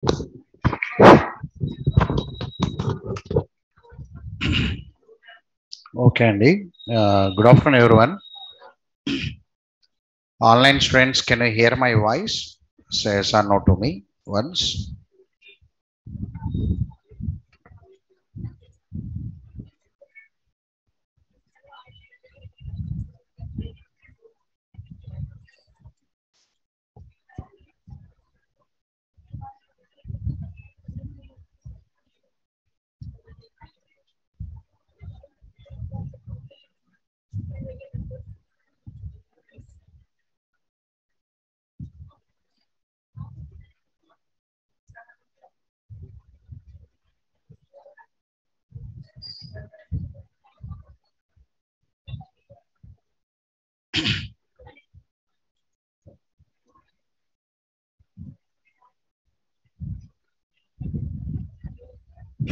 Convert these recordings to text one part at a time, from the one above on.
Okay, Andy. Good afternoon, everyone. Online students, can you hear my voice? Say yes or no to me once.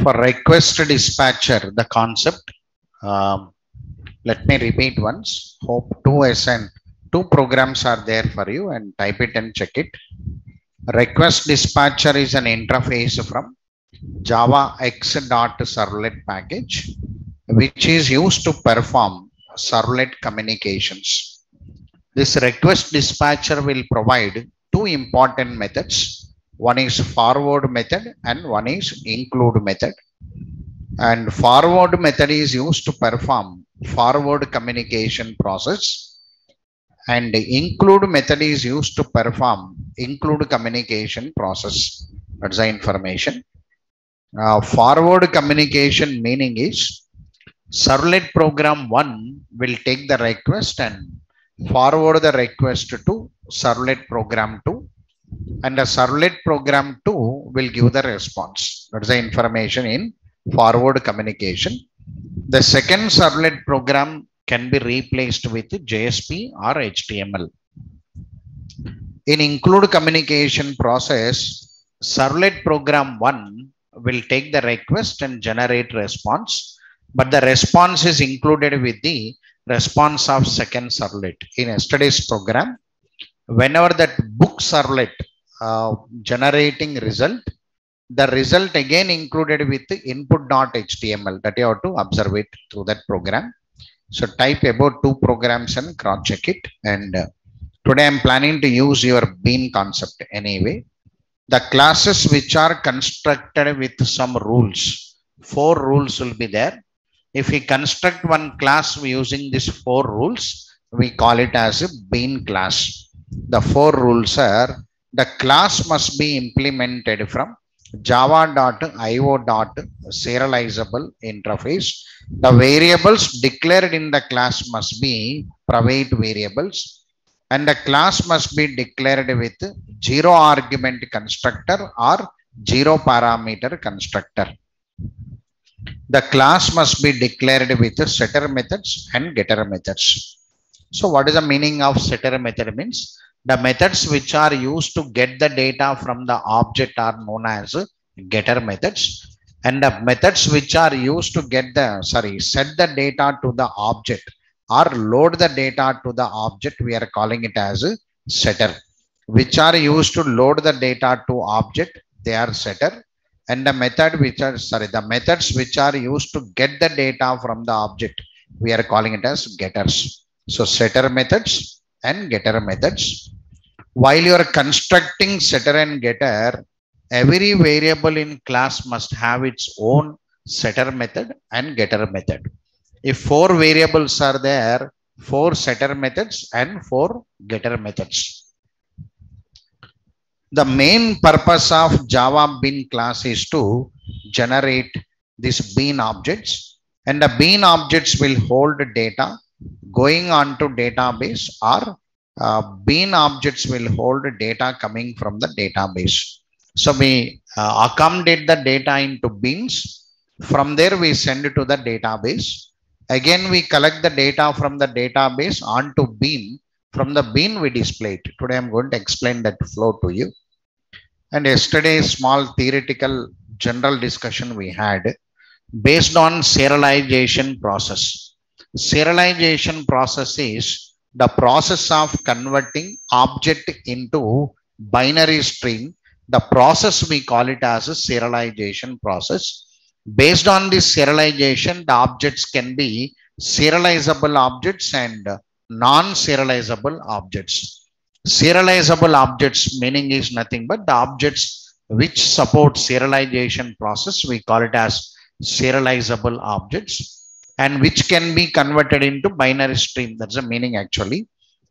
For request dispatcher, the concept, um, let me repeat once. Hope two programs are there for you and type it and check it. Request dispatcher is an interface from Java X.Servlet package, which is used to perform servlet communications. This request dispatcher will provide two important methods. One is forward method and one is include method. And forward method is used to perform forward communication process, and include method is used to perform include communication process. That's the information. Forward communication meaning is servlet program 1 will take the request and forward the request to servlet program 2, and the servlet program 2 will give the response. That's the information in forward communication. The second servlet program can be replaced with JSP or HTML. In include communication process, servlet program 1 will take the request and generate response, but the response is included with the response of second servlet. In yesterday's program, whenever that book servlet generating result, the result again included with the input.html, that you have to observe it through that program. So type about two programs and cross check it. And today I'm planning to use your bean concept anyway. The classes which are constructed with some rules, 4 rules will be there. If we construct one class using these 4 rules, we call it as a bean class. The 4 rules are: the class must be implemented from java.io.serializable interface. The variables declared in the class must be private variables, and the class must be declared with 0 argument constructor or 0 parameter constructor. The class must be declared with setter methods and getter methods. So what is the meaning of setter method? Means the methods which are used to get the data from the object are known as getter methods, and the methods which are used to set the data to the object or load the data to the object, we are calling it as setter. Which are used to load the data to object, they are setter, and the methods which are used to get the data from the object, we are calling it as getters. So setter methods and getter methods. While you are constructing setter and getter, every variable in class must have its own setter method and getter method. If 4 variables are there, 4 setter methods and 4 getter methods. The main purpose of Java bean class is to generate these bean objects, and the bean objects will hold data going on to database, or bean objects will hold data coming from the database. So we accommodate the data into beans. From there we send it to the database. Again we collect the data from the database onto bean. From the bean we display it. Today I'm going to explain that flow to you. And yesterday small theoretical general discussion we had based on serialization process. Serialization process is the process of converting object into binary string The process we call it as a serialization process. Based on this serialization, the objects can be serializable objects and non-serializable objects. Serializable objects meaning is nothing but the objects which support serialization process. We call it as serializable objects, and which can be converted into binary stream. That's the meaning actually.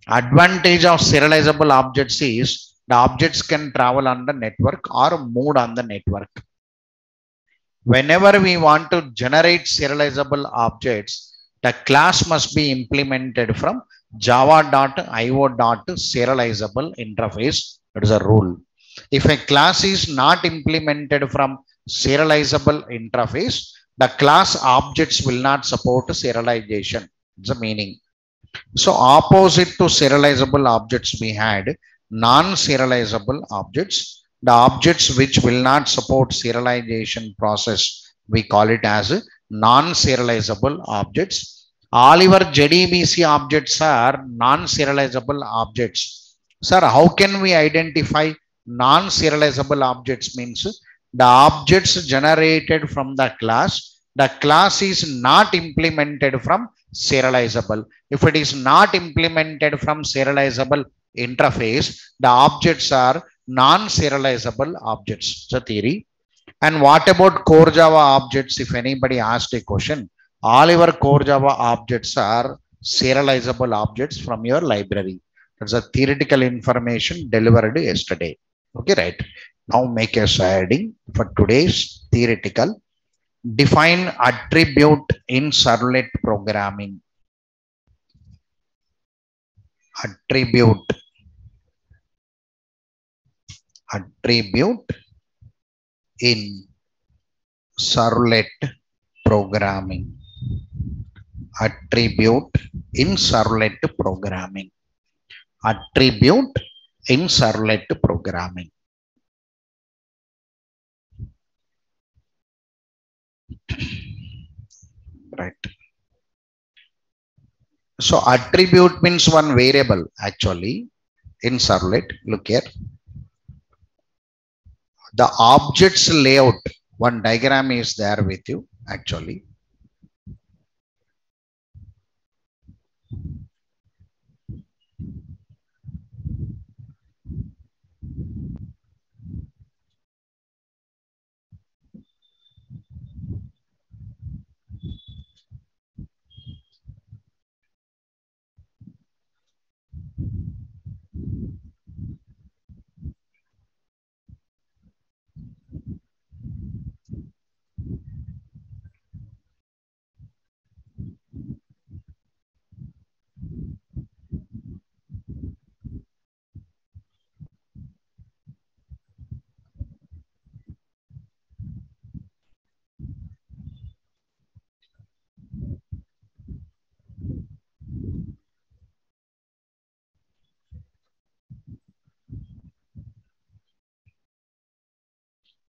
Advantage of serializable objects is the objects can travel on the network or move on the network. Whenever we want to generate serializable objects, the class must be implemented from java.io.serializable interface. That is a rule. If a class is not implemented from serializable interface, the class objects will not support serialization. That's the meaning. So opposite to serializable objects, we had non-serializable objects. The objects which will not support serialization process, we call it as non-serializable objects. All your JDBC objects are non-serializable objects. Sir, how can we identify non-serializable objects? Means the objects generated from the class is not implemented from serializable. If it is not implemented from serializable interface, the objects are non-serializable objects. It's a theory. And what about core Java objects? If anybody asked a question, all your core Java objects are serializable objects from your library. That's a theoretical information delivered yesterday. Okay, right. Now make a heading for today's theoretical. Define attribute in servlet programming. Attribute in servlet programming. Attribute in servlet programming. Attribute in servlet programming. Right. So attribute means one variable actually in servlet. Look here. The objects layout, one diagram is there with you actually.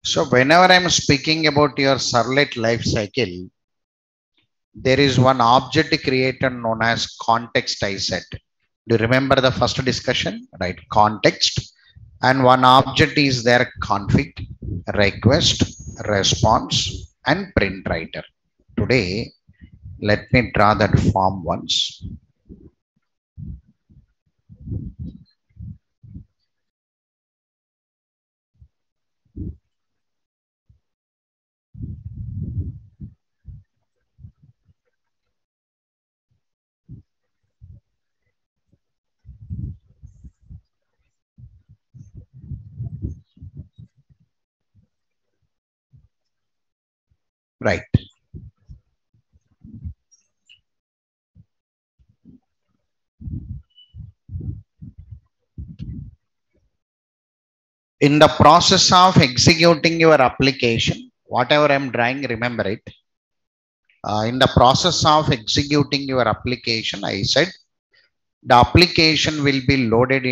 So whenever I'm speaking about your servlet lifecycle, there is one object created known as context I set. Do you remember the first discussion? Right, context. And one object is there, config, request, response, and print writer. Today, let me draw that form once. Right. In the process of executing your application, whatever I'm drawing, remember it. In the process of executing your application, I said the application will be loaded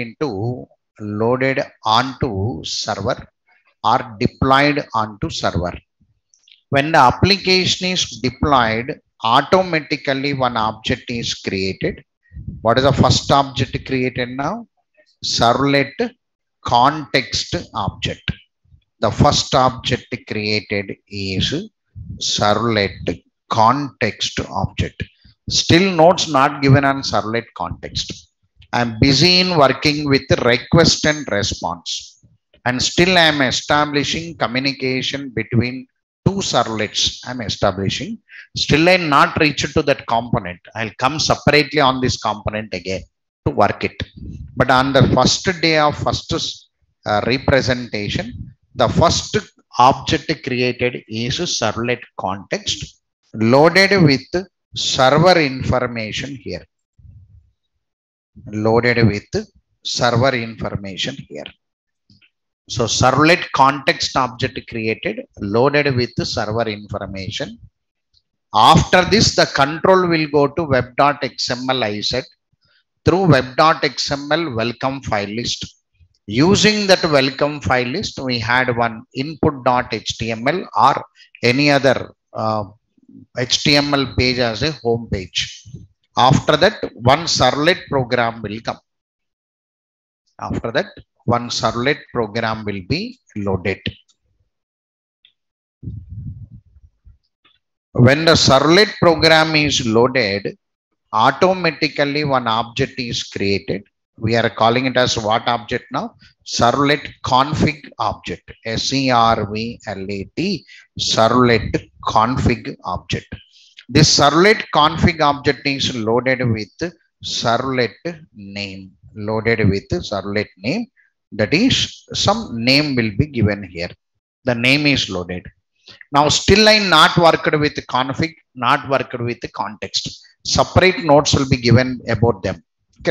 onto server or deployed onto server. When the application is deployed, automatically one object is created. What is the first object created now? Servlet context object. The first object created is servlet context object. Still notes not given on servlet context. I am busy in working with request and response. And still I am establishing communication between two servlets. I am establishing. Still I not reached to that component. I'll come separately on this component again to work it. But on the first day of first representation, the first object created is servlet context loaded with server information here. Loaded with server information here. So servlet context object created loaded with server information. After this, the control will go to web.xml ISET through web.xml welcome file list. Using that welcome file list, we had one input.html or any other HTML page as a home page. After that, one servlet program will come. After that, one servlet program will be loaded. When the servlet program is loaded, automatically one object is created. We are calling it as what object now? Servlet config object. SERVLET, servlet config object. This servlet config object is loaded with servlet name. Loaded with servlet name. That is, some name will be given here. The name is loaded. Now still I not worked with config, not worked with the context. Separate notes will be given about them.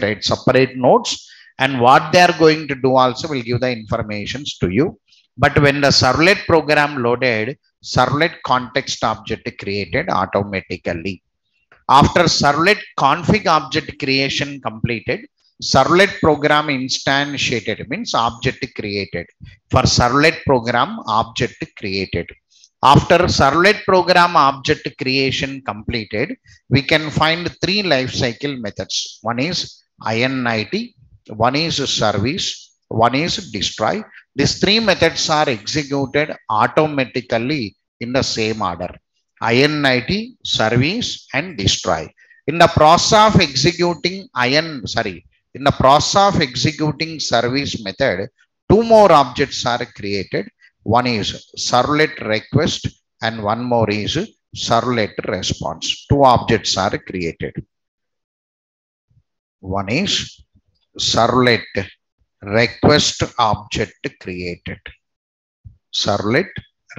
Right, separate notes, and what they are going to do also will give the informations to you. But when the servlet program loaded, servlet context object created automatically. After servlet config object creation completed, servlet program instantiated means object created. For servlet program object created. After servlet program object creation completed, we can find three lifecycle methods. One is init, one is service, one is destroy. These three methods are executed automatically in the same order. Init, service, and destroy. In the process of executing service method, two more objects are created. One is servlet request and one more is servlet response. Two objects are created. One is servlet request object created. Servlet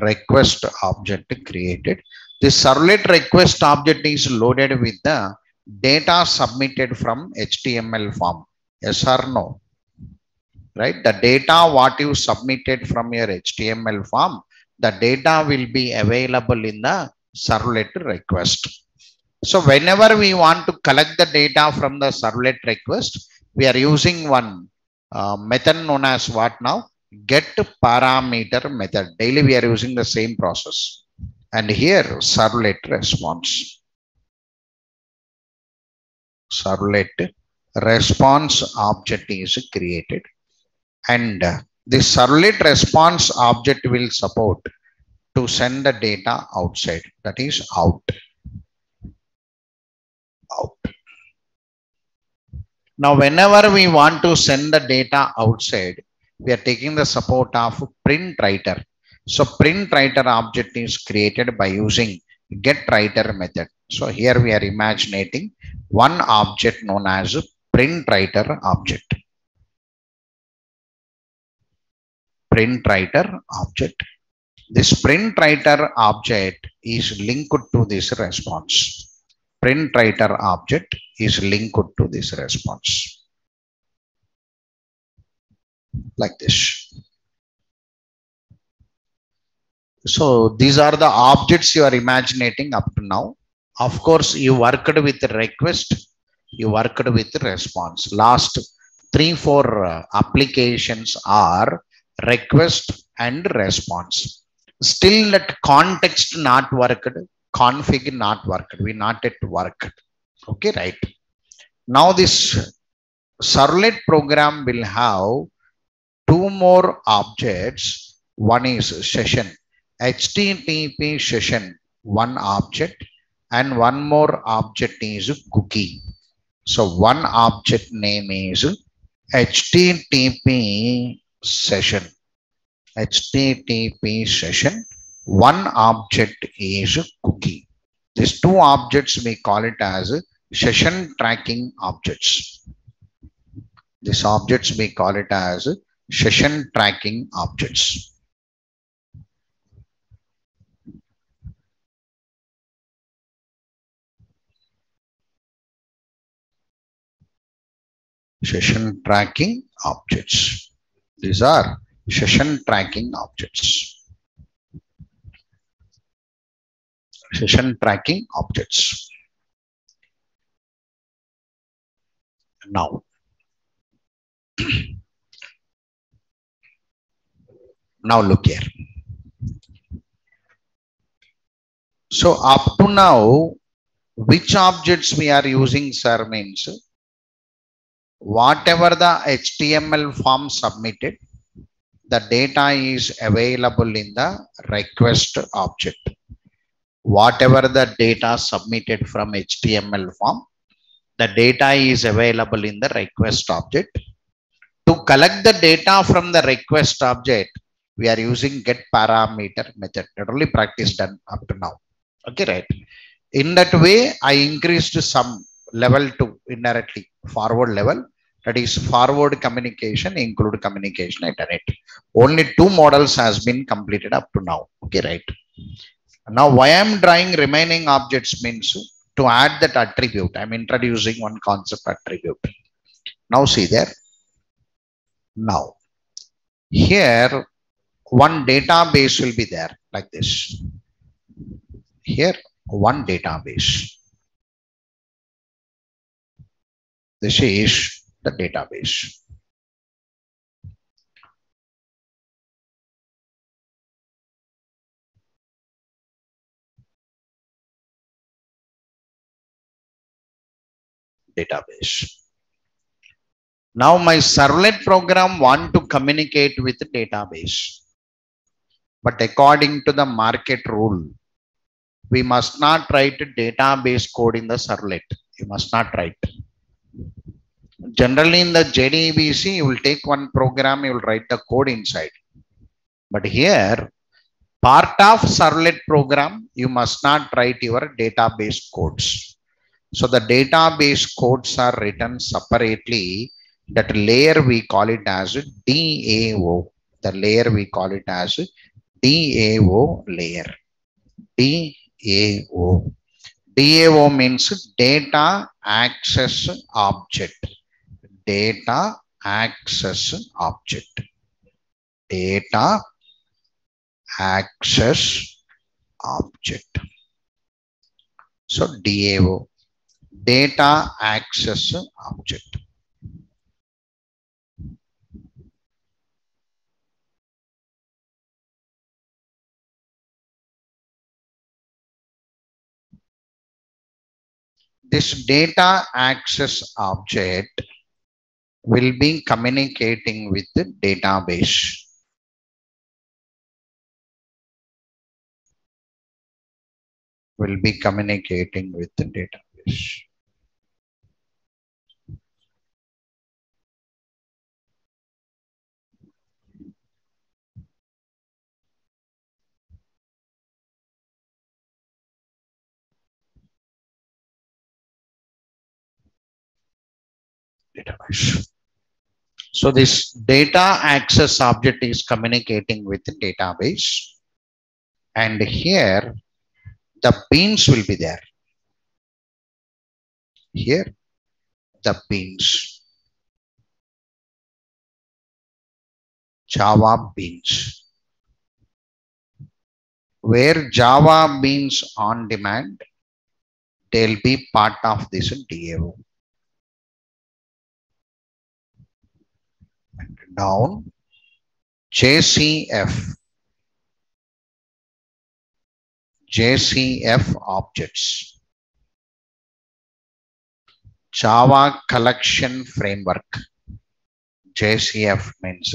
request object created. This servlet request object is loaded with the data submitted from HTML form. Yes or no? Right? The data what you submitted from your HTML form, the data will be available in the servlet request. So whenever we want to collect the data from the servlet request, we are using one method known as what now? Get parameter method. Daily we are using the same process. And here servlet response. Servlet response object is created. And this servlet response object will support to send the data outside. That is out. Now, whenever we want to send the data outside, we are taking the support of print writer. So print writer object is created by using get writer method. So here we are imagining one object known as print writer object. Print writer object. This print writer object is linked to this response. Print writer object is linked to this response. Like this. So these are the objects you are imagining up to now. Of course, you worked with request, you worked with response. Last 3-4 applications are request and response. Still that context not worked, config not worked. We not yet worked. Okay, right. Now this servlet program will have two more objects. one is session. HTTP session, one object, and one more object is cookie. So one object name is HTTP session. HTTP session. One object is cookie. These two objects we call it as session tracking objects. These objects we call it as session tracking objects. Session tracking objects. These are session tracking objects. Session tracking objects. Now, look here. So up to now, which objects we are using, sir, means whatever the HTML form submitted, the data is available in the request object. Whatever the data submitted from HTML form, the data is available in the request object. To collect the data from the request object, we are using get parameter method. That only practice done up to now. Okay, right? In that way, I increased some level to indirectly forward level. That is forward communication, include communication, I done it. Only two models has been completed up to now. Okay, right? Now, why I'm drawing remaining objects means to add that attribute. I'm introducing one concept attribute. Now see there. Now, here one database will be there like this. Here, one database. This is the database. Database. Now my servlet program want to communicate with the database. But according to the market rule, we must not write database code in the servlet. You must not write. Generally in the JDBC, you will take one program, you will write the code inside. But here, part of servlet program, you must not write your database codes. So the database codes are written separately. That layer we call it as DAO. The layer we call it as DAO layer. DAO. DAO means data access object. Data access object. Data access object. So DAO. Data access object. This data access object will be communicating with the database. Will be communicating with the database. Database. So this data access object is communicating with the database. And here the beans will be there. Here the beans. Java beans. Where Java beans on demand, they'll be part of this DAO. And down JCF objects. Java collection framework. JCF means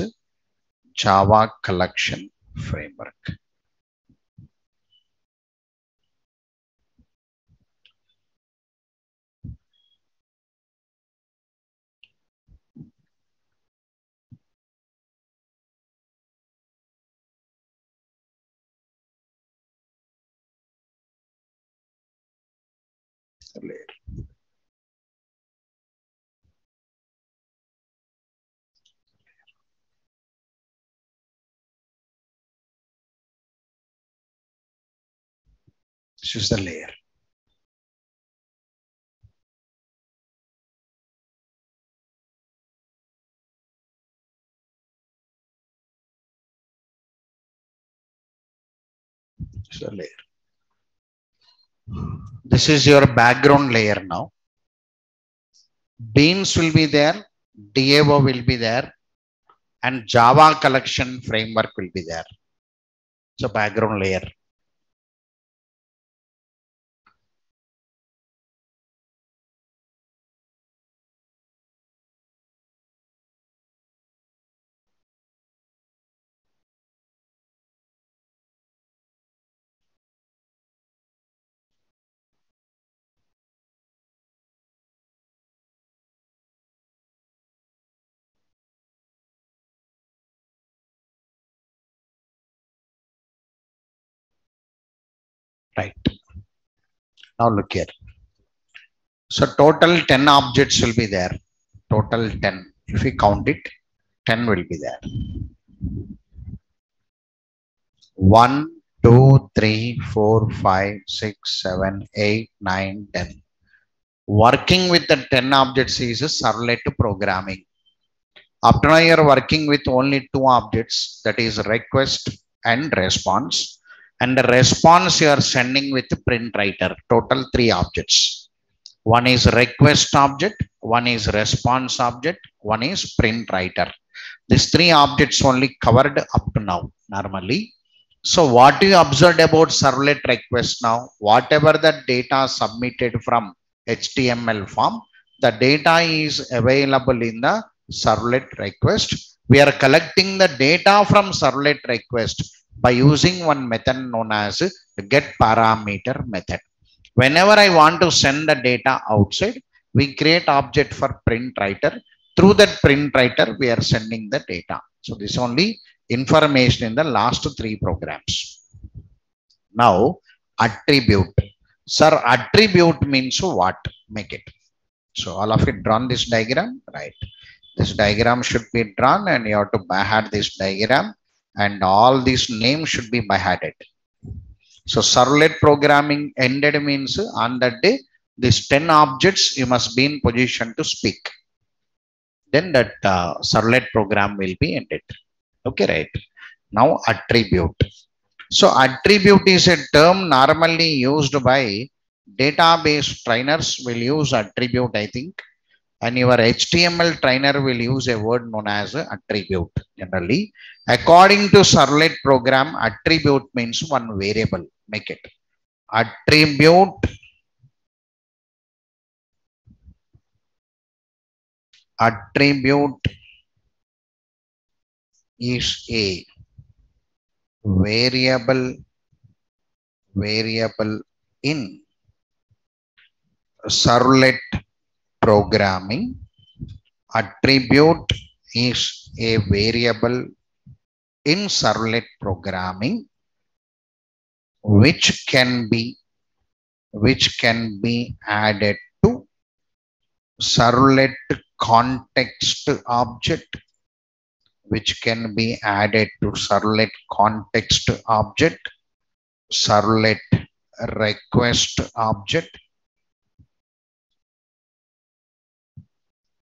Java collection framework. This is the layer. This is the layer. This is your background layer now. Beans will be there, DAO will be there, and Java collection framework will be there. So background layer. Right. Now look here. So total 10 objects will be there. Total 10. If we count it, 10 will be there. 1, 2, 3, 4, 5, 6, 7, 8, 9, 10. Working with the 10 objects is a servlet programming. After now you are working with only 2 objects, that is request and response. And the response you are sending with print writer. Total 3 objects. One is request object, one is response object, one is print writer. These 3 objects only covered up to now normally. So what you observed about servlet request now, whatever the data submitted from HTML form, the data is available in the servlet request. We are collecting the data from servlet request by using one method known as get parameter method. Whenever I want to send the data outside, we create object for print writer. Through that print writer, we are sending the data. So this is only information in the last 3 programs. Now, attribute. Sir, attribute means what? Make it. So all of it drawn this diagram, right? This diagram should be drawn and you have to by-head this diagram and all these names should be by-headed. So servlet programming ended means on that day, these 10 objects you must be in position to speak. Then that servlet program will be ended. Okay, right? Now attribute. So attribute is a term normally used by database trainers will use attribute, I think. And your HTML trainer will use a word known as attribute generally. According to servlet program, attribute means one variable. Make it. Attribute is a variable in servlet programming. Attribute is a variable in servlet programming which can be added to servlet context object, which can be added to servlet context object, servlet request object,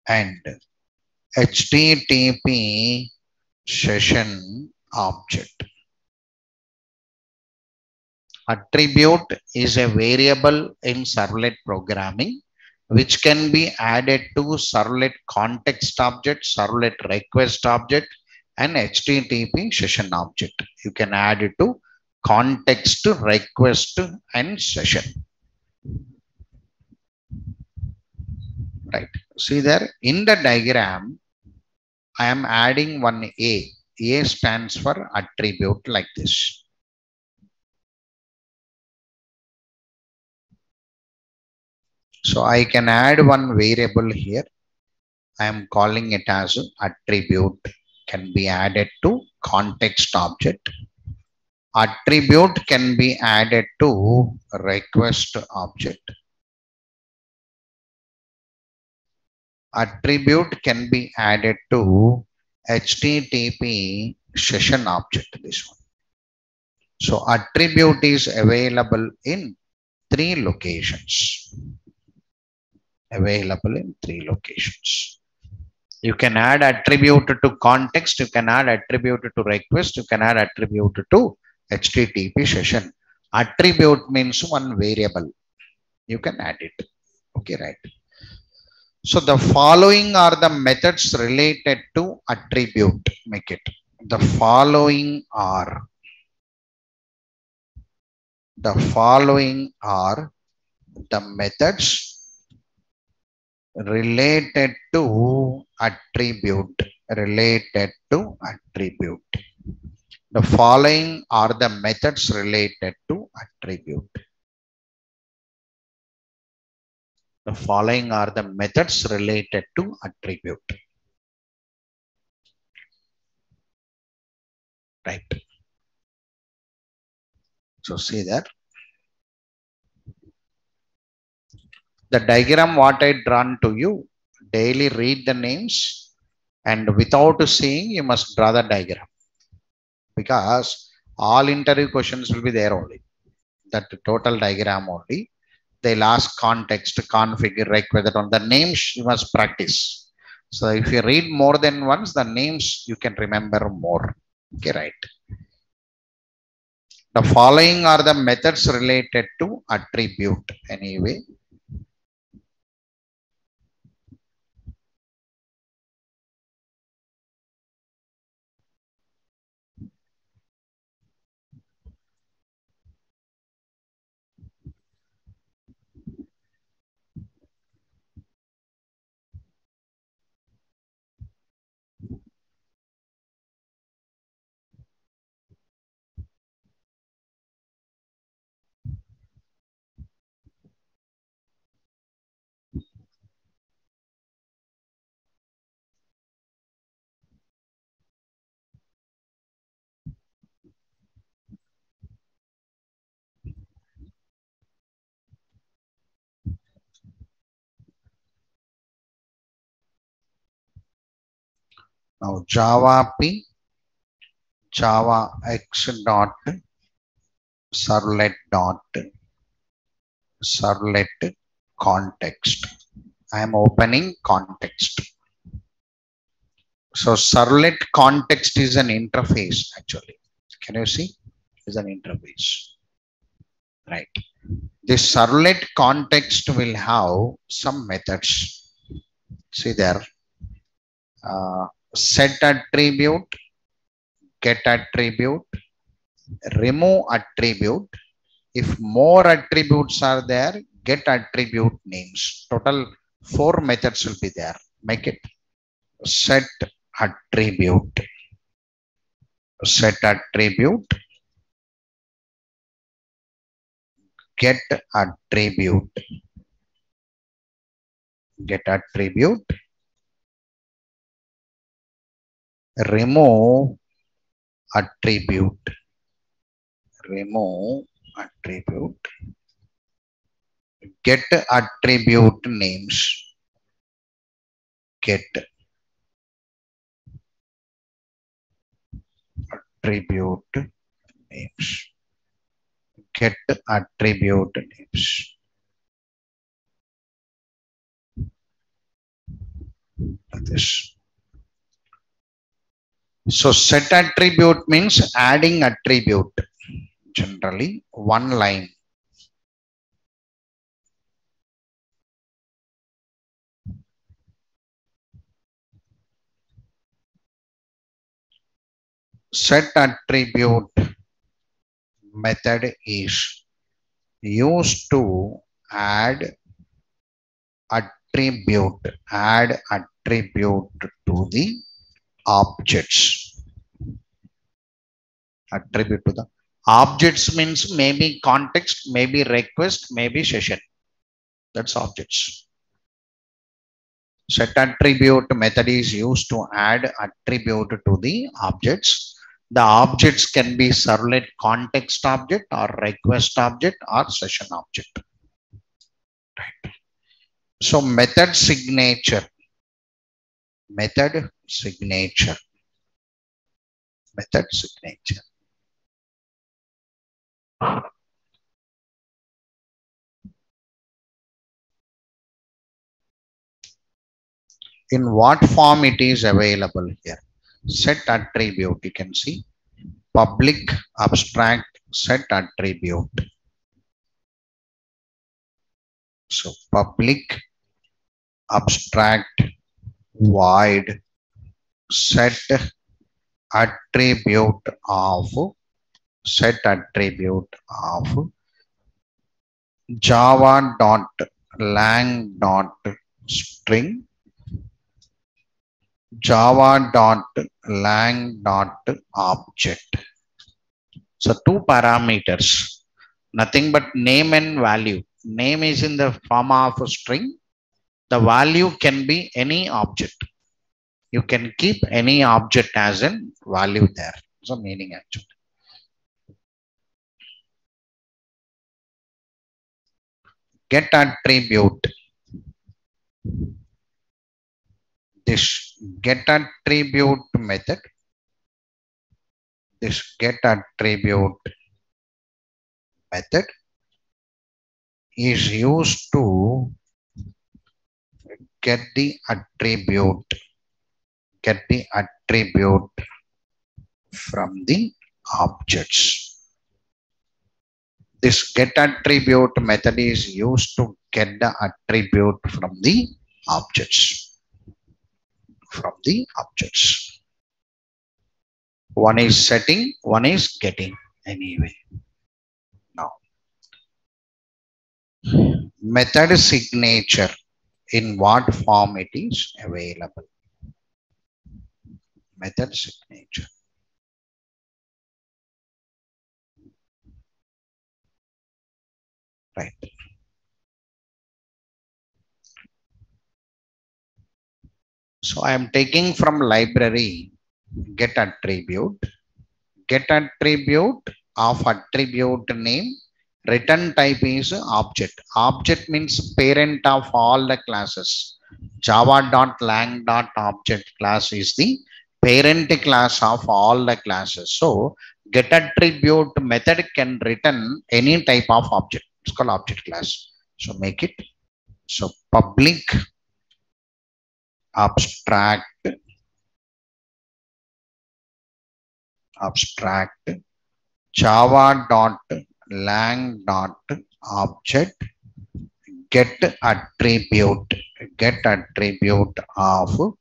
and HTTP session object. Attribute is a variable in servlet programming which can be added to servlet context object, servlet request object, and HTTP session object. You can add it to context, request, and session. Right. See there in the diagram, I am adding one A A stands for attribute like this. So I can add one variable here. I am calling it as attribute, can be added to context object. Attribute can be added to request object. Attribute can be added to HTTP session object, this one. So attribute is available in three locations. Available in three locations. You can add attribute to context, you can add attribute to request, you can add attribute to HTTP session. Attribute means one variable. You can add it. Okay, right. So the following are the methods related to attribute. Make it. The following are the methods related to attribute. The following are the methods related to attribute. The following are the methods related to attribute. Right. So see there. The diagram what I drawn to you, daily read the names and without seeing you must draw the diagram, because all interview questions will be there only. That total diagram only. They'll ask context, configure, require, on the names you must practice. So if you read more than once, the names you can remember more. Okay, right. The following are the methods related to attribute. Anyway, now Java P, Java X dot Servlet context. I am opening context. So Servlet context is an interface actually. Can you see? Is an interface. Right. This Servlet context will have some methods. See there. Set attribute, get attribute, remove attribute. If more attributes are there, get attribute names. Total 4 methods will be there. Make it. Set attribute, get attribute, remove attribute, get attribute names, get attribute names, get attribute names. Like this. So set attribute means adding attribute. Generally, one line. Set attribute method is used to add attribute to the objects. Attribute to the objects means maybe context, maybe request, maybe session. That's objects. Set attribute method is used to add attribute to the objects. The objects can be servlet context object or request object or session object. Right. So method signature. Method signature. Method signature. In what form it is available here? Set attribute. You can see public abstract set attribute. So public abstract void set attribute of java.lang.string java.lang.object. So two parameters, nothing but name and value. Name is in the form of a string. The value can be any object. You can keep any object as a value there. So meaning actually. Get attribute. This get attribute method. This get attribute method is used to get the attribute from the objects. This get attribute method is used to get the attribute from the objects. One is setting, one is getting anyway. Now, method signature, in what form it is available? Method signature. Right. So I am taking from library get attribute of attribute name. Return type is object. Object means parent of all the classes. Java.lang.object class is the parent class of all the classes. So get attribute method can return any type of object. It's called object class. So make it. So public abstract java.lang.object get attribute of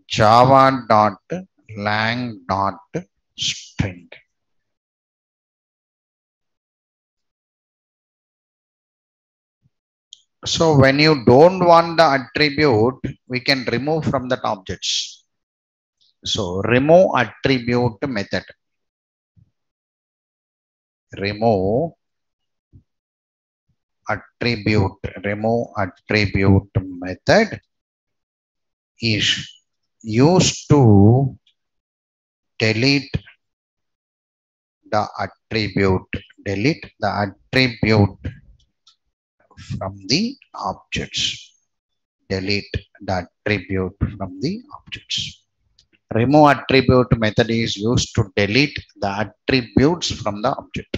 java.lang.string. So when you don't want the attribute, we can remove from that objects. So remove attribute method. Remove attribute method is used to delete the attribute from the objects. Remove attribute method is used to delete the attributes from the object.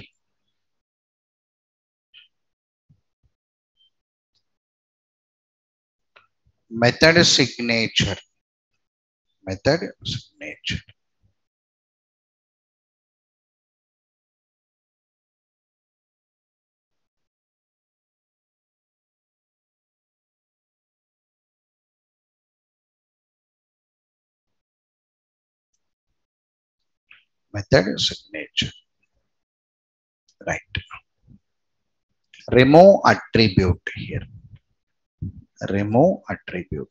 Method signature. Right. Remove attribute here. Remove attribute.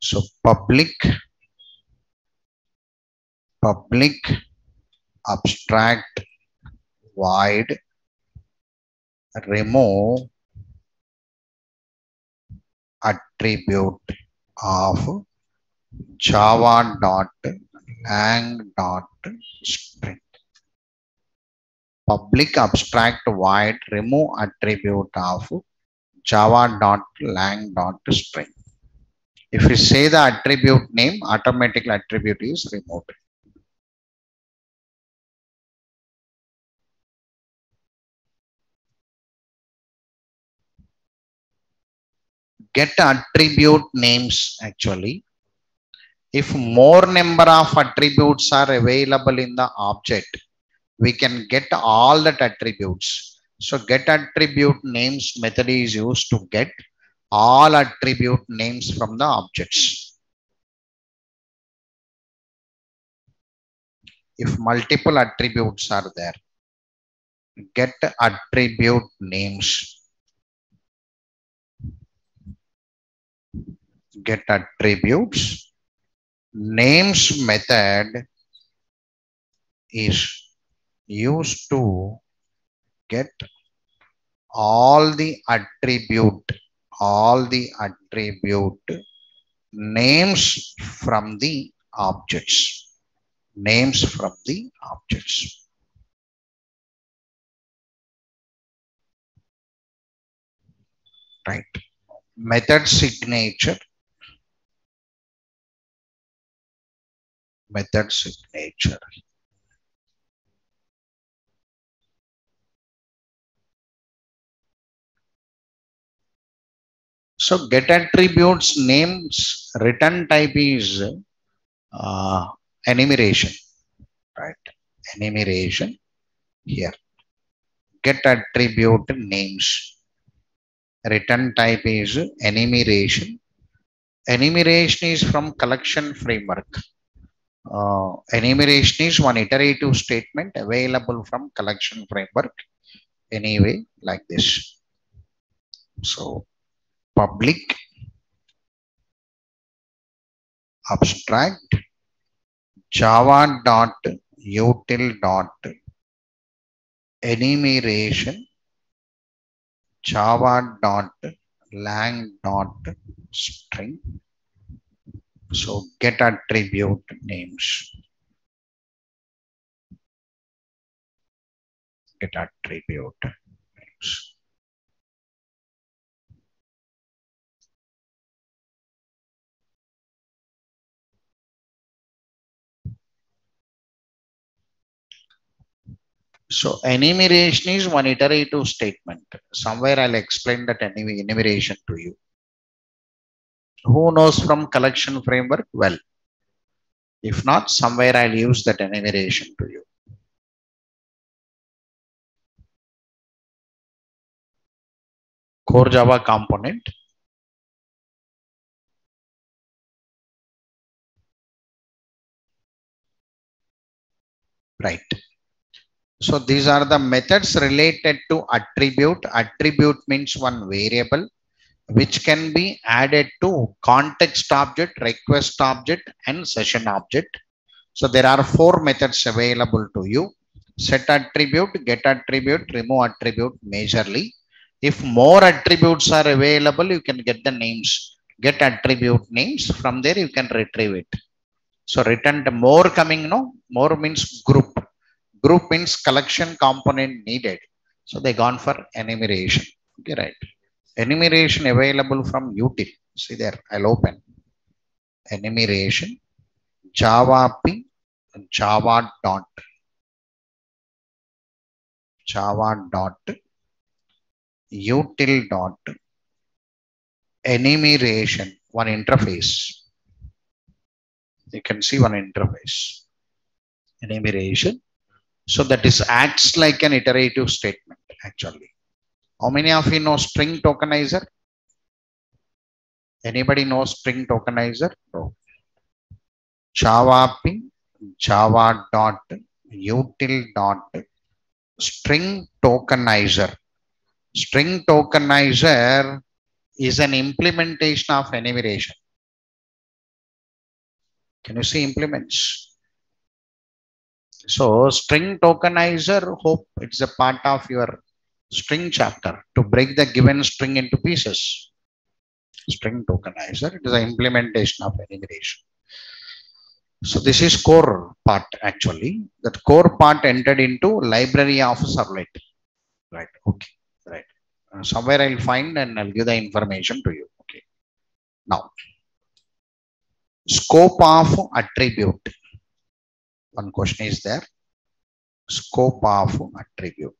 So public public abstract void remove attribute of java.lang.string. Public abstract void remove attribute of java.lang.string. If we say the attribute name, automatically attribute is removed. Get attribute names actually. If more number of attributes are available in the object, we can get all that attributes. So get attribute names method is used to get all attribute names from the objects. If multiple attributes are there, get attribute names. Get attributes. Names method is used to get all the attribute names from the objects. Names from the objects. Right. Method signature. Method signature. So get attributes names return type is enumeration, right? Enumeration here. Get attribute names. Return type is enumeration. Enumeration is from collection framework. Enumeration is one iterative statement available from collection framework. Anyway, like this. So public abstract java.util.enumeration java.lang.string. So get attribute names. Get attribute names. So enumeration is one iterative statement. Somewhere I'll explain that enumeration to you. Who knows from collection framework? Well, if not, somewhere I'll use that enumeration to you. Core Java component. Right. So these are the methods related to attribute. Attribute means one variable which can be added to context object, request object, and session object. So there are 4 methods available to you. Set attribute, get attribute, remove attribute majorly. If more attributes are available, you can get the names. Get attribute names. From there, you can retrieve it. So return the more coming, no? More means group. Group means collection component needed. So they gone for enumeration. Okay, right. Enumeration available from util. See there, I'll open. Enumeration, Java P, Java dot util dot enumeration, one interface. You can see one interface. Enumeration. So that is acts like an iterative statement actually. How many of you know string tokenizer? Anybody know string tokenizer? No. Java P, Java dot util dot string tokenizer. String tokenizer is an implementation of enumeration. Can you see implements? So string tokenizer, hope it's a part of your string chapter to break the given string into pieces. String tokenizer, it is an implementation of integration. So this is core part actually. That core part entered into library of Servlet. Right. Okay. Right. Somewhere I'll find and I'll give the information to you. Okay. Now, scope of attribute. One question is there. Scope of attribute.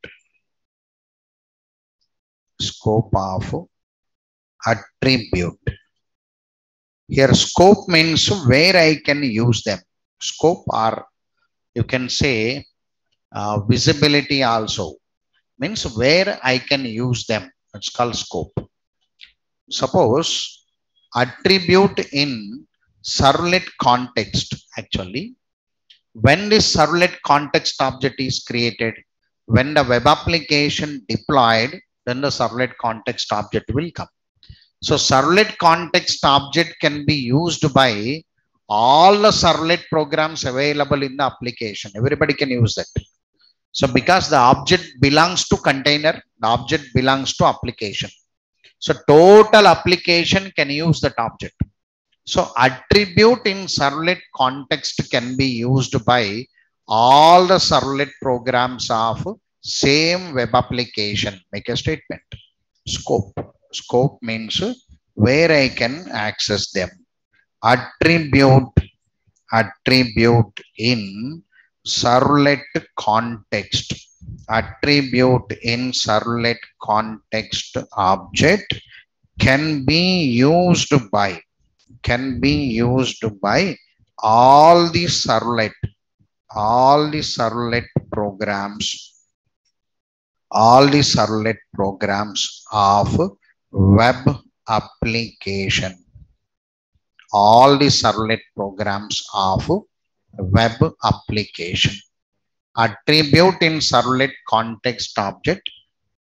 Scope of attribute. Here scope means where I can use them. Scope, or you can say visibility also, means where I can use them. It's called scope. Suppose attribute in servlet context. Actually, when this servlet context object is created, when the web application deployed, then the servlet context object will come. So servlet context object can be used by all the servlet programs available in the application. Everybody can use that. So because the object belongs to container, the object belongs to application. So total application can use that object. So attribute in servlet context can be used by all the servlet programs of same web application. Make a statement. Scope. Scope means where I can access them. Attribute in servlet context. Attribute in servlet context object can be used by all the servlet programs, of web application. All the servlet programs of web application. Attribute in servlet context object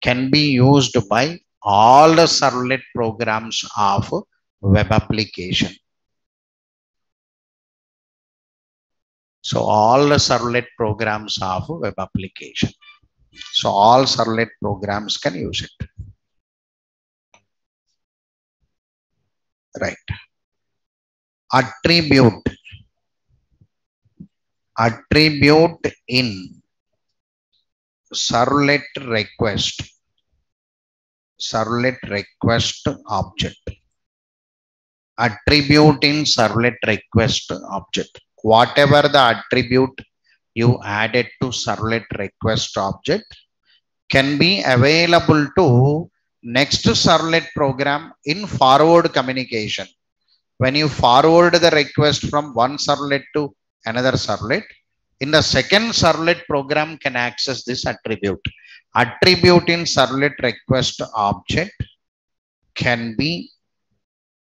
can be used by all the servlet programs of web application. So all the servlet programs of web application. So all servlet programs can use it. Right. Attribute in servlet request object. Attribute in servlet request object. Whatever the attribute you added to servlet request object can be available to next servlet program in forward communication. When you forward the request from one servlet to another servlet, in the second servlet program can access this attribute. Attribute in servlet request object can be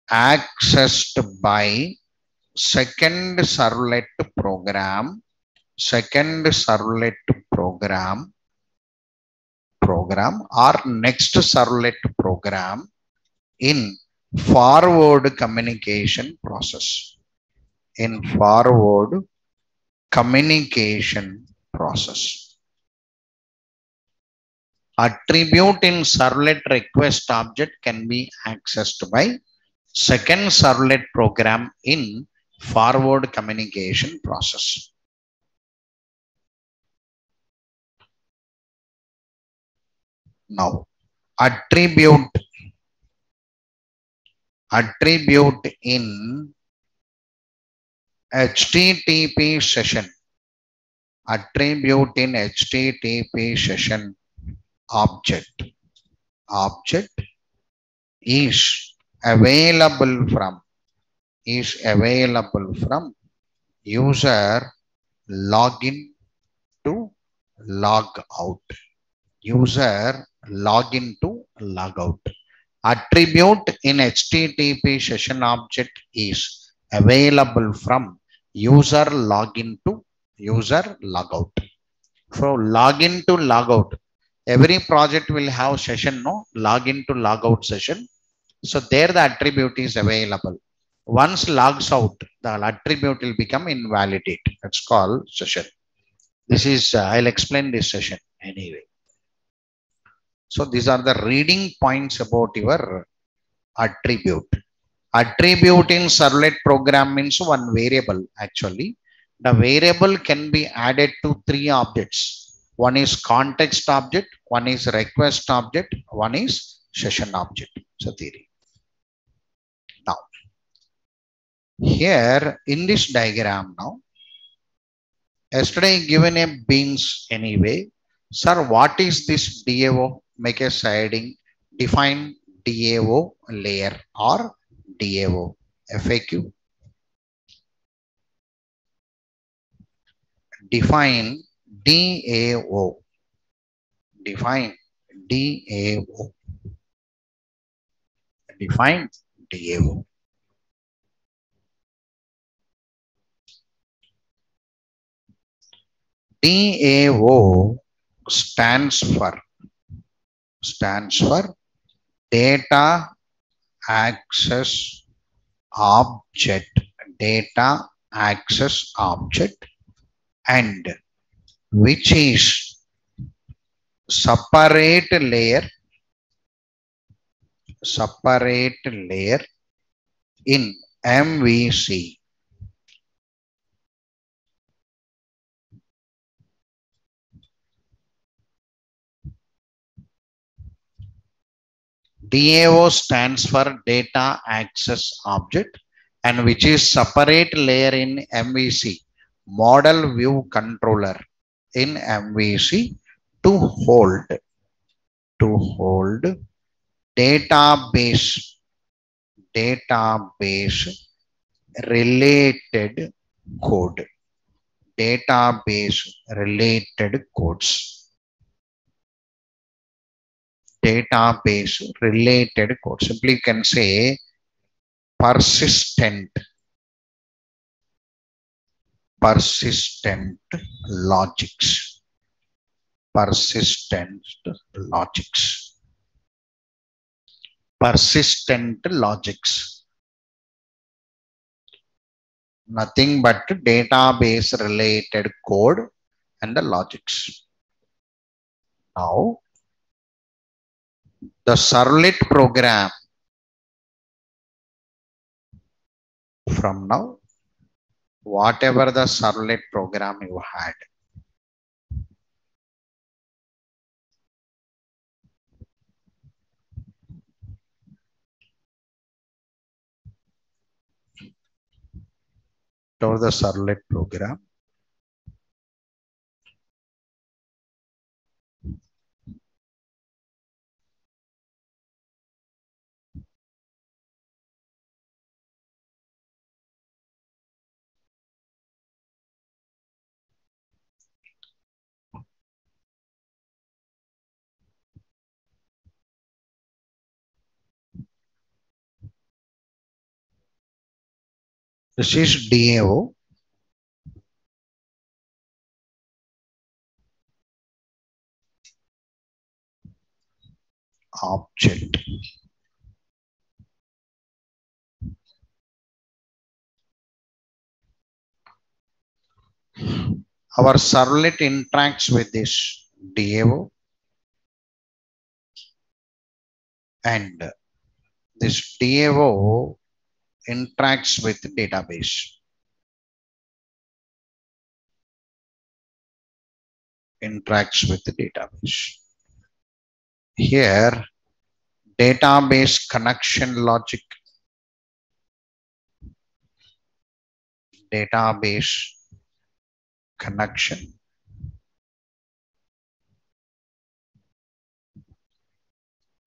accessed by second servlet program or next servlet program in forward communication process. Attribute in servlet request object can be accessed by second servlet program in forward communication process. Now, attribute in HTTP session. Attribute in HTTP session object is available from user login to log out. Attribute in HTTP session object is available from user login to user logout. So login to logout. Every project will have session, no? Login to logout session. So there the attribute is available. Once logs out, the attribute will become invalidate. That's called session. This is, I'll explain this session anyway. So these are the reading points about your attribute. Attribute in servlet program means one variable actually. The variable can be added to three objects. One is context object, one is request object, one is session object. So theory. Now, here in this diagram now, yesterday given a beans anyway. Sir, what is this DAO? Make a shading, define DAO layer or DAO. FAQ. Define DAO. Define DAO. Define DAO. DAO stands for data access object. Data access object, and which is separate layer in MVC. DAO stands for data access object, and which is separate layer in MVC, model view controller in MVC, to hold database related code. Database related codes. Database related code. Simply you can say persistent logics. Persistent logics. Nothing but database related code and the logics. Now, the servlet program from now, whatever the servlet program you had, or the servlet program, this is DAO object. Our servlet interacts with this DAO, and this DAO interacts with the database. Here, database connection logic. Database connection.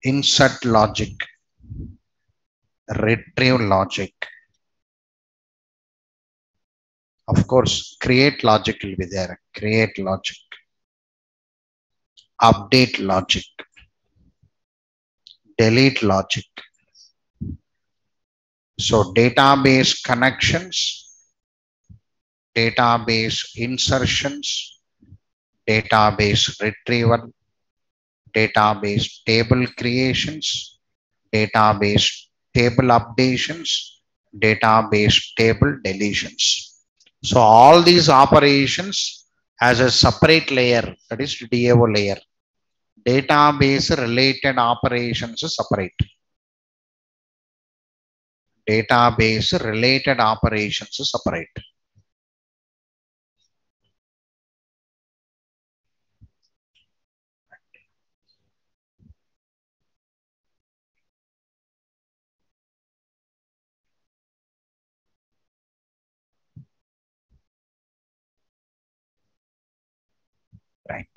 Insert logic. Retrieve logic. Of course, create logic will be there. Create logic. Update logic. Delete logic. So database connections, database insertions, database retrieval, database table creations, database table updations, database table deletions. So all these operations as a separate layer, that is DAO layer. Database related operations is separate. Database related operations is separate. Right.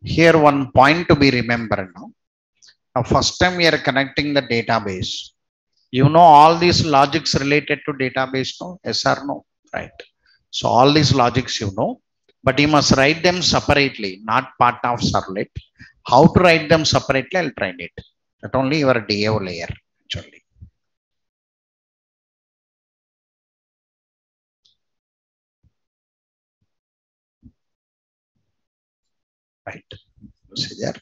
Here one point to be remembered now. Now first time we are connecting the database. You know all these logics related to database, no? Yes or no? Right. So all these logics you know, but you must write them separately, not part of servlet. How to write them separately, I'll try it. That only your DAO layer actually. Right. See there.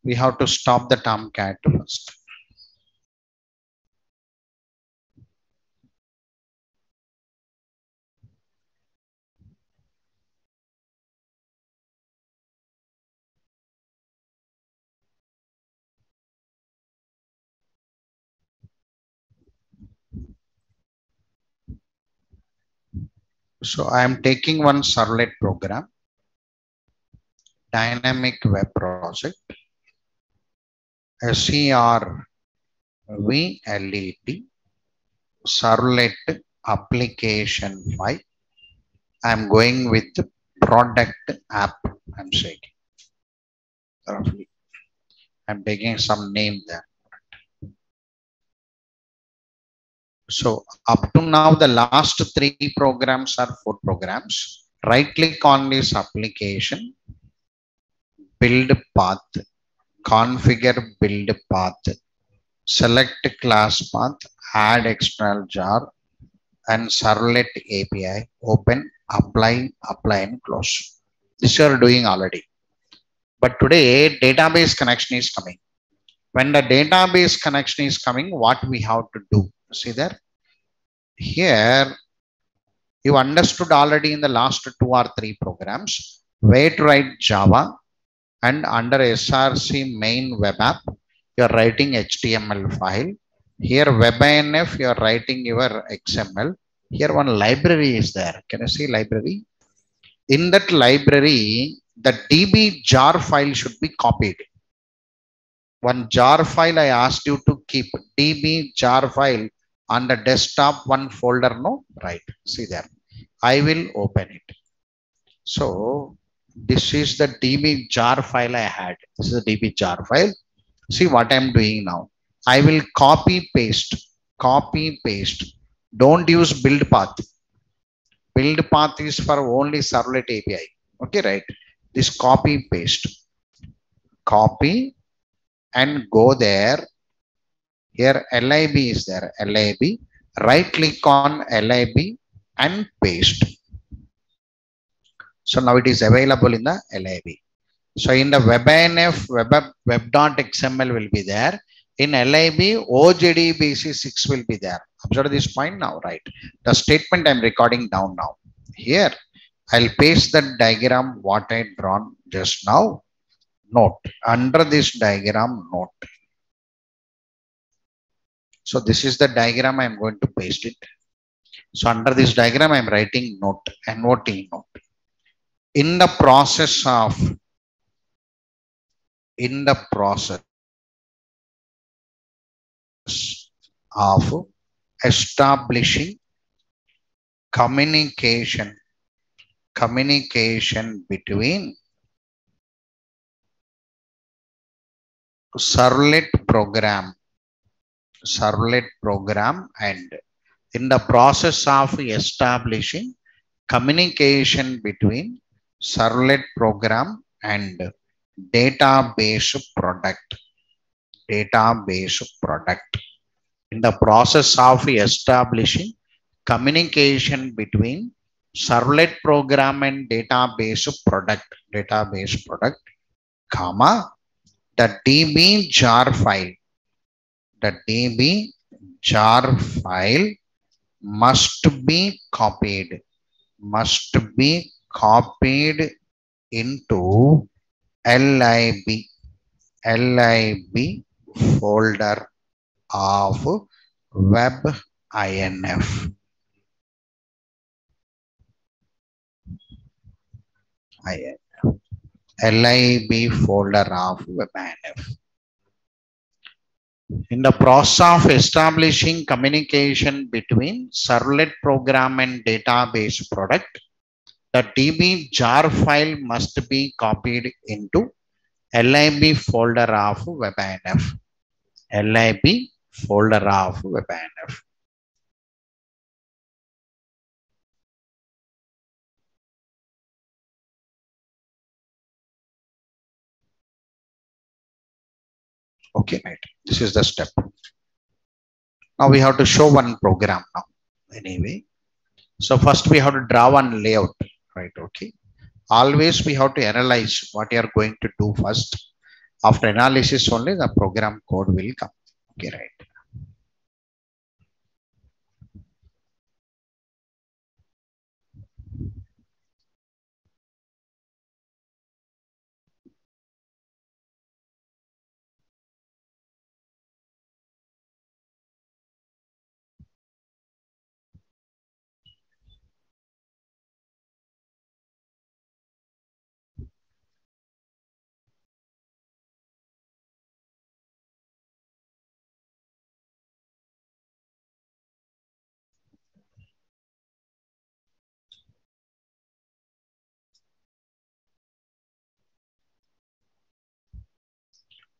We have to stop the Tomcat first. So I am taking one Servlet program, dynamic web project, SERVLET, Servlet application file. I'm going with product app. I'm saying roughly. I'm taking some name there. So up to now, the last 3 programs are 4 programs. Right click on this application, build path, configure build path, select class path, add external jar, and Servlet API, open, apply, and close. This you are doing already. But today, database connection is coming. When the database connection is coming, what we have to do? See there? Here, you understood already in the last 2 or 3 programs where to write Java, and under SRC main web app, you are writing HTML file. Here WebINF, you are writing your XML. Here one library is there. Can you see library? In that library, the DB jar file should be copied. One jar file I asked you to keep, DB jar file on the desktop, one folder, no? Right. See there. I will open it. So this is the DB jar file I had. This is the DB jar file. See what I'm doing now. I will copy paste. Don't use build path. Build path is for only Servlet API. Okay, right? This copy paste. Copy and go there. Here lib is there. Lib. Right click on lib and paste. So now it is available in the lib. So in the WebINF web.xml will be there. In lib, JDBC 6 will be there. Observe this point now, right? The statement I'm recording down now. Here, I'll paste the diagram what I drawn just now. note. Under this diagram, note. So this is the diagram I am going to paste it. So under this diagram, I am writing note, NOT note. In the process of establishing communication between servlet program and in the process of establishing communication between servlet program and database product. In the process of establishing communication between servlet program and database product, comma, the DB jar file must be copied into lib folder of webinf. lib folder of webinf. In the process of establishing communication between servlet program and database product, the DB jar file must be copied into lib folder of webinf. lib folder of webinf. Okay, right. This is the step. Now we have to show one program now. Anyway, so first we have to draw one layout, right? Okay. Always we have to analyze what you are going to do first. After analysis only the program code will come. Okay, right.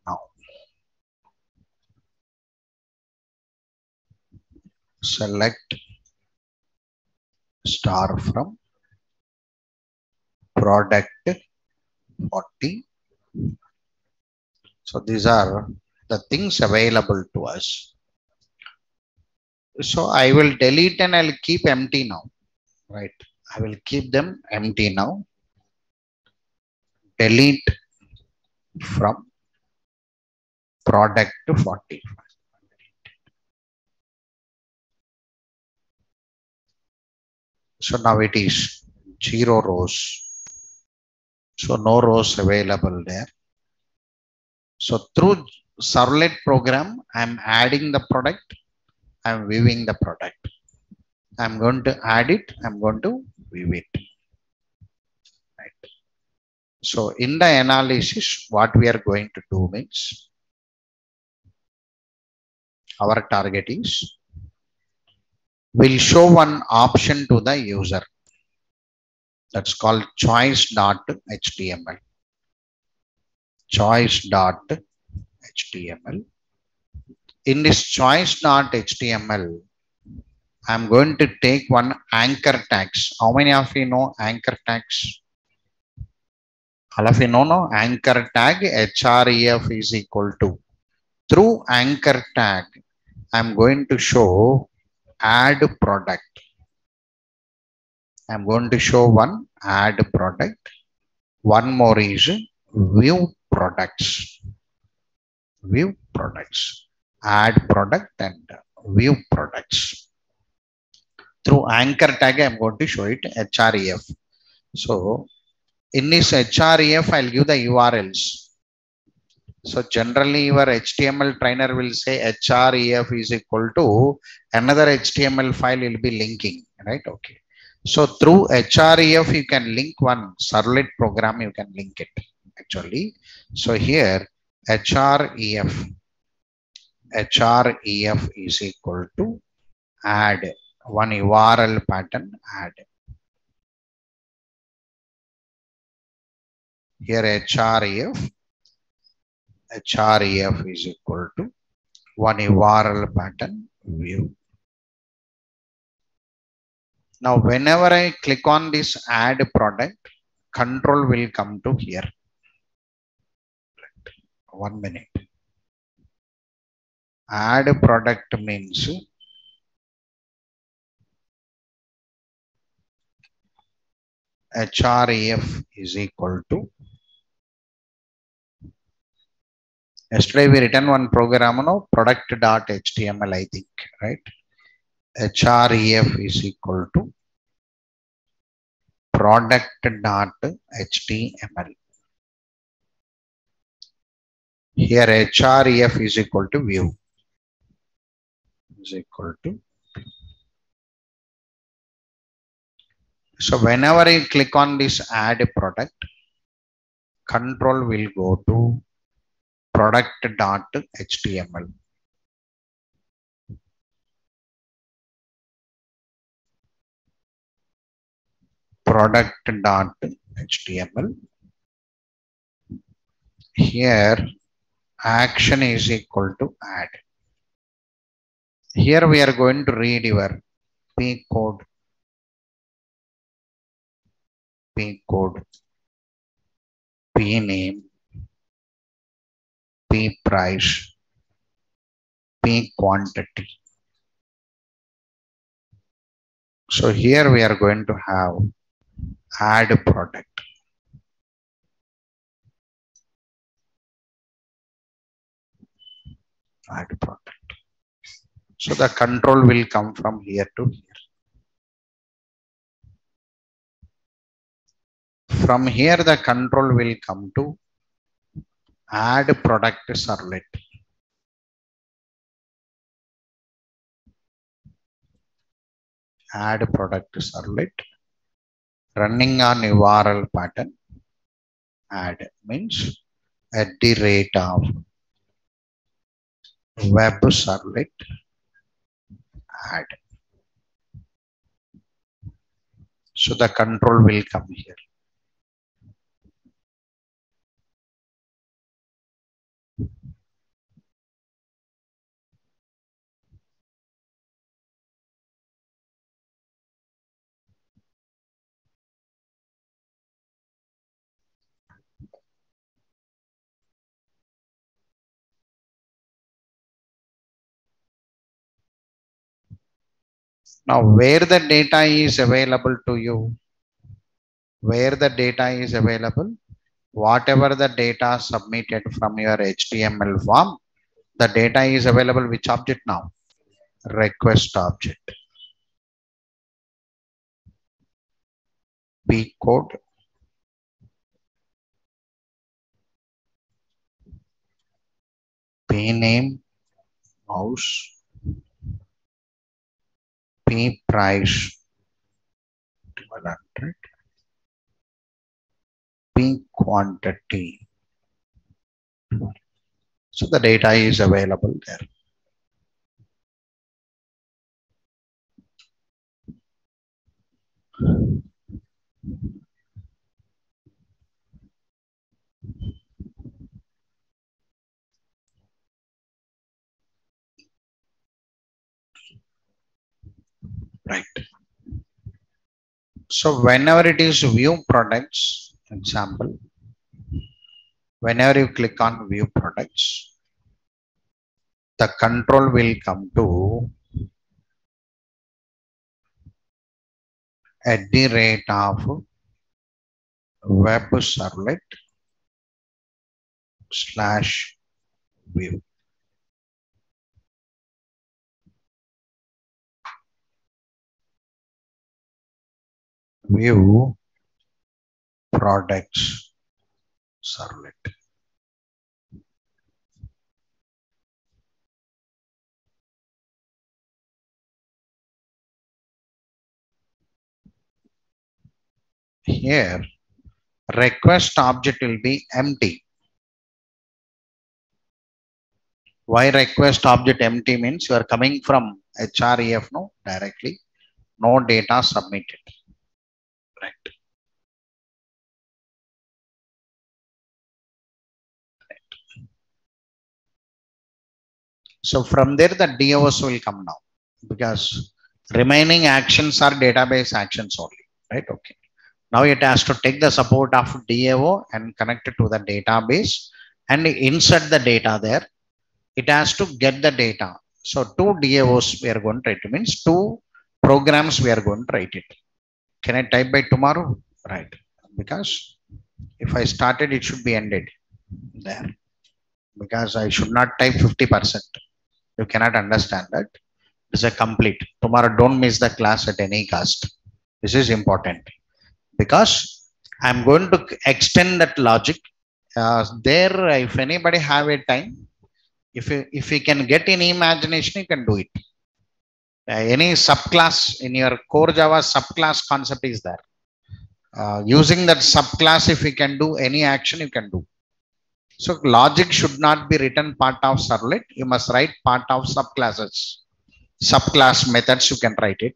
Now select star from product 40. So these are the things available to us. So I will delete and I'll keep empty now, right? I will keep them empty now. Delete from product 40. So now it is 0 rows. So no rows available there. So through servlet program, I'm adding the product. I'm viewing the product. I'm going to add it. I'm going to view it. Right. So in the analysis, what we are going to do means our target is we'll show one option to the user. That's called choice.html. Choice.html. In this choice.html, I'm going to take one anchor tags. How many of you know anchor tags? All of you know, no? Anchor tag href is equal to. Through anchor tag, I'm going to show add product. I'm going to show one add product. One more is view products. View products. Add product and view products. Through anchor tag, I'm going to show it href. So in this href, I'll give the URLs. So generally your HTML trainer will say href is equal to another HTML file will be linking, right? Okay. So through href you can link one servlet program, you can link it actually. So here href is equal to add one URL pattern add. Here href is equal to one URL pattern view. Now, whenever I click on this add product, control will come to here. 1 minute. Add product means href is equal to. Yesterday we written one program, no, product.html, I think, right? Href is equal to product.html. Here href is equal to view. Is equal to. So whenever I click on this add product, control will go to product.html. Product.html. Here action is equal to add. Here we are going to read your P code, P name, P price, P quantity. So here we are going to have add product. Add product. So the control will come from here to here. From here the control will come to add product servlet. Add product servlet running on URL pattern. Add means at the rate of web servlet add. So the control will come here. Now where the data is available to you, where the data is available, whatever the data submitted from your HTML form, the data is available which object now? Request object. P code, P name, mouse, P price, 1200, P quantity. So the data is available there. Right. So whenever it is view products, example, whenever you click on view products, the control will come to at the rate of web servlet slash view. View products servlet. here request object will be empty. Why request object empty means you are coming from href no directly, no data submitted. Right. So from there the DOs will come down because remaining actions are database actions only. Right. Okay. Now it has to take the support of DAO and connect it to the database and insert the data there. It has to get the data. So two DAOs we are going to write. It means two programs we are going to write it. Can I type by tomorrow? Right. Because if I started, it should be ended there. Because I should not type 50%. You cannot understand that. It's a complete. Tomorrow, don't miss the class at any cost. This is important. Because I'm going to extend that logic. There, if anybody have a time, if you can get any imagination, you can do it. Any subclass in your core Java subclass concept is there. Using that subclass, if you can do any action, you can do. So logic should not be written part of servlet. You must write part of subclasses. Subclass methods, you can write it.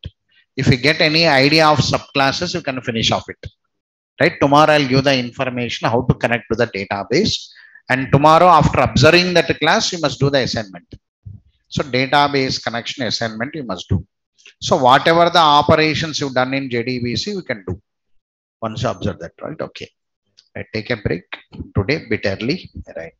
If you get any idea of subclasses, you can finish off it. Right? Tomorrow I'll give the information how to connect to the database. And tomorrow, after observing that class, you must do the assignment. So database connection assignment you must do. So whatever the operations you've done in JDBC, you can do. Once you observe that, right? Okay. I take a break today, bit early, right?